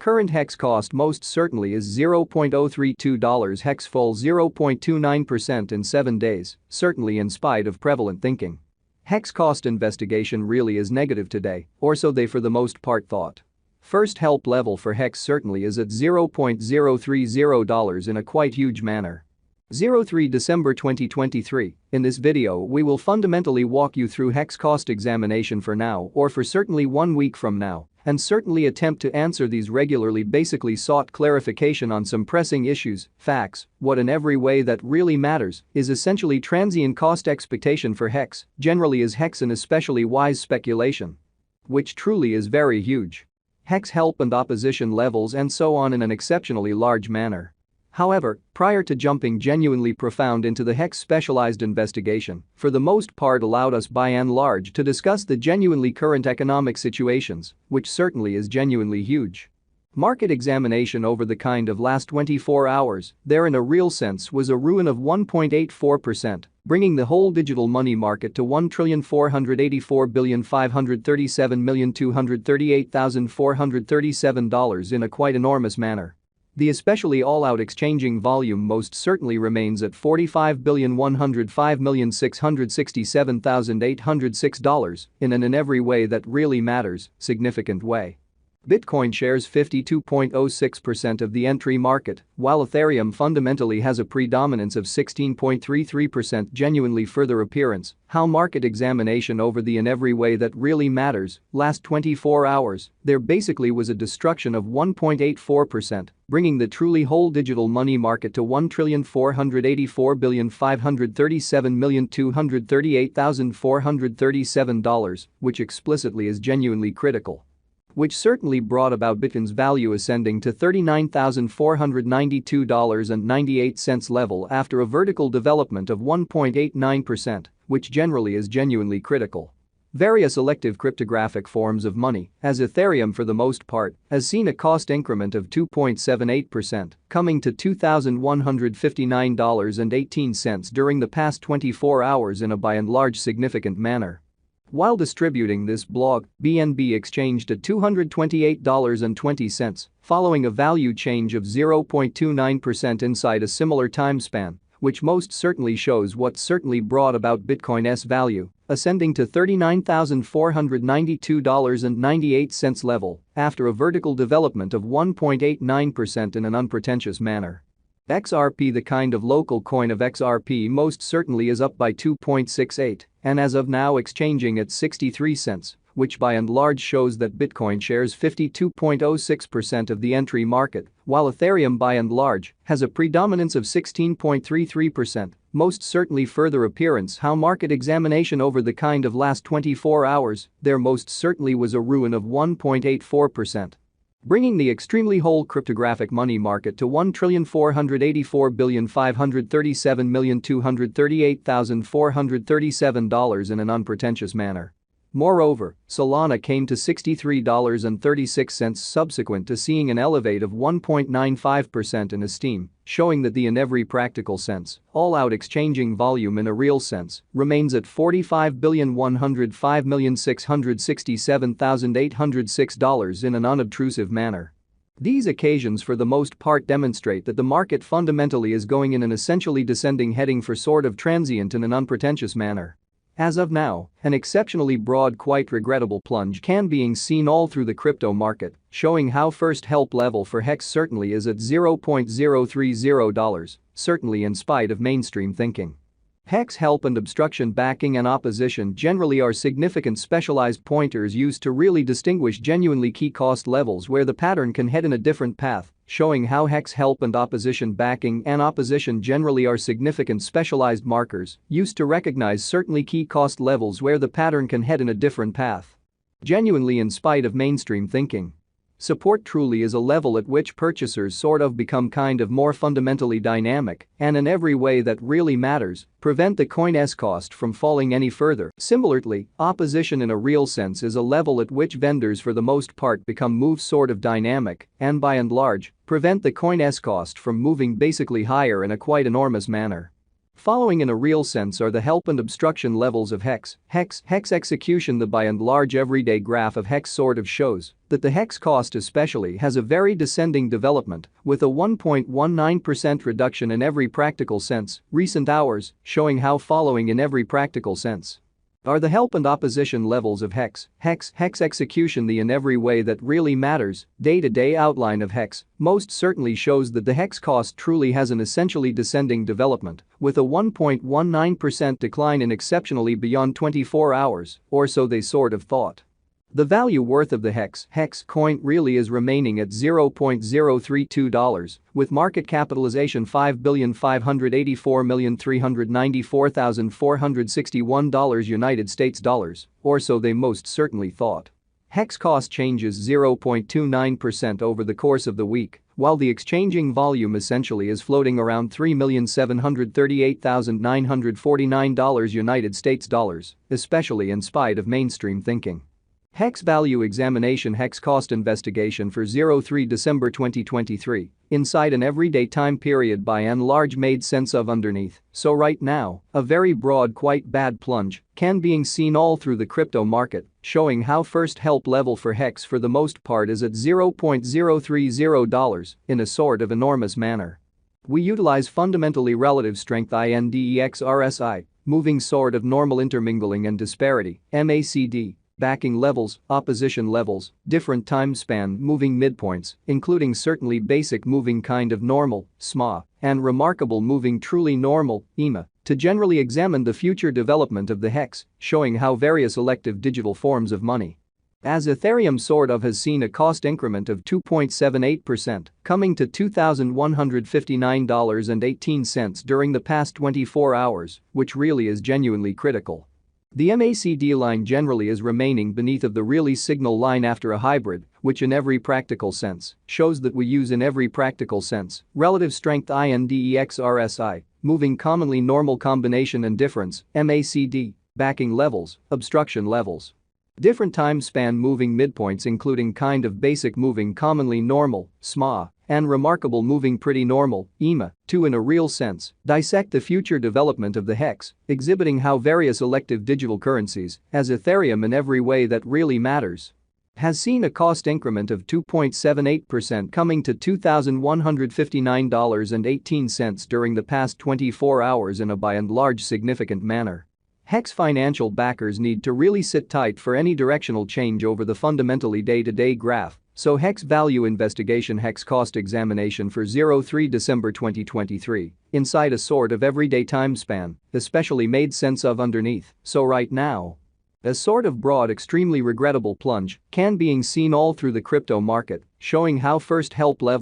current hex cost most certainly is $0.032 hex full 0.29% in 7 days, certainly in spite of prevalent thinking. Hex cost investigation really is negative today, or so they for the most part thought. First help level for hex certainly is at $0.030 in a quite huge manner. 03 December 2023, in this video we will fundamentally walk you through hex cost examination for now or for certainly 1 week from now, and certainly attempt to answer these regularly basically sought clarification on some pressing issues, facts, what in every way that really matters is essentially transient cost expectation for hex, generally is hex an especially wise speculation. Which truly is very huge. Hex help and opposition levels and so on in an exceptionally large manner. However, prior to jumping genuinely profound into the hex specialized investigation, for the most part allowed us by and large to discuss the genuinely current economic situations, which certainly is genuinely huge. Market examination over the kind of last 24 hours, there in a real sense was a ruin of 1.84%, bringing the whole digital money market to $1,484,537,238,437 in a quite enormous manner. The especially all-out exchanging volume most certainly remains at $45,105,667,806 in an in every way that really matters, significant way. Bitcoin shares 52.06% of the entry market, while Ethereum fundamentally has a predominance of 16.33%. Genuinely further appearance, how market examination over the in every way that really matters, last 24 hours, there basically was a destruction of 1.84%, bringing the truly whole digital money market to $1,484,537,238,437, which explicitly is genuinely critical. Which certainly brought about Bitcoin's value ascending to $39,492.98 level after a vertical development of 1.89%, which generally is genuinely critical. Various elective cryptographic forms of money, as Ethereum for the most part, has seen a cost increment of 2.78%, coming to $2,159.18 during the past 24 hours in a by and large significant manner. While distributing this blog, BNB exchanged at $228.20, following a value change of 0.29% inside a similar time span, which most certainly shows what certainly brought about Bitcoin's value, ascending to $39,492.98 level after a vertical development of 1.89% in an unpretentious manner. XRP, the kind of local coin of XRP, most certainly is up by 2.68 and as of now exchanging at 63 cents, which by and large shows that Bitcoin shares 52.06% of the entry market, while Ethereum by and large has a predominance of 16.33%. Most certainly further appearance how market examination over the kind of last 24 hours, there most certainly was a ruin of 1.84%. Bringing the extremely whole cryptographic money market to $1,484,537,238,437 in an unpretentious manner. Moreover, Solana came to $63.36 subsequent to seeing an elevate of 1.95% in esteem, showing that the in every practical sense, all-out exchanging volume in a real sense, remains at $45,105,667,806 in an unobtrusive manner. These occasions for the most part demonstrate that the market fundamentally is going in an essentially descending heading for sort of transient in an unpretentious manner. As of now, an exceptionally broad, quite regrettable plunge can being seen all through the crypto market, showing how first help level for hex certainly is at $0.030, certainly in spite of mainstream thinking. Hex help and obstruction backing and opposition generally are significant specialized pointers used to really distinguish genuinely key cost levels where the pattern can head in a different path, showing how hex help and opposition backing and opposition generally are significant specialized markers used to recognize certainly key cost levels where the pattern can head in a different path. Genuinely in spite of mainstream thinking. Support truly is a level at which purchasers sort of become kind of more fundamentally dynamic and in every way that really matters, prevent the coin's cost from falling any further. Similarly, opposition in a real sense is a level at which vendors for the most part become move sort of dynamic and by and large, prevent the coin's cost from moving basically higher in a quite enormous manner. Following in a real sense are the help and obstruction levels of hex execution. The by and large everyday graph of hex sort of shows that the hex cost especially has a very descending development with a 1.19% reduction in every practical sense, recent hours showing how following in every practical sense are the help and opposition levels of hex execution. The in every way that really matters, day-to-day outline of hex most certainly shows that the hex cost truly has an essentially descending development with a 1.19% decline in exceptionally beyond 24 hours, or so they sort of thought. The value worth of the hex coin really is remaining at $0.032, with market capitalization $5,584,394,461 United States dollars, or so they most certainly thought. Hex cost changes 0.29% over the course of the week, while the exchanging volume essentially is floating around $3,738,949 United States dollars, especially in spite of mainstream thinking. Hex value examination. Hex cost investigation for 03 December 2023, inside an everyday time period by and large made sense of underneath, so right now, a very broad quite bad plunge can being seen all through the crypto market, showing how first help level for hex for the most part is at $0.030 in a sort of enormous manner. We utilize fundamentally relative strength index RSI, moving sort of normal intermingling and disparity, MACD. Backing levels, opposition levels, different time span moving midpoints, including certainly basic moving kind of normal, SMA, and remarkable moving truly normal, EMA, to generally examine the future development of the hex, showing how various elective digital forms of money. As Ethereum sort of has seen a cost increment of 2.78%, coming to $2,159.18 during the past 24 hours, which really is genuinely critical. The MACD line generally is remaining beneath of the really signal line after a hybrid, which in every practical sense shows that we use in every practical sense relative strength index RSI, moving commonly normal combination and difference, MACD, backing levels, obstruction levels. Different time span moving midpoints including kind of basic moving commonly normal, SMA, and remarkable moving pretty normal, EMA, to in a real sense, dissect the future development of the hex, exhibiting how various elective digital currencies, as Ethereum in every way that really matters, has seen a cost increment of 2.78% coming to $2,159.18 during the past 24 hours in a by and large significant manner. Hex financial backers need to really sit tight for any directional change over the fundamentally day-to-day graph. So hex value investigation. Hex cost examination for 03 December 2023, inside a sort of everyday time span, especially made sense of underneath, so right now, a sort of broad extremely regrettable plunge can being seen all through the crypto market, showing how first help level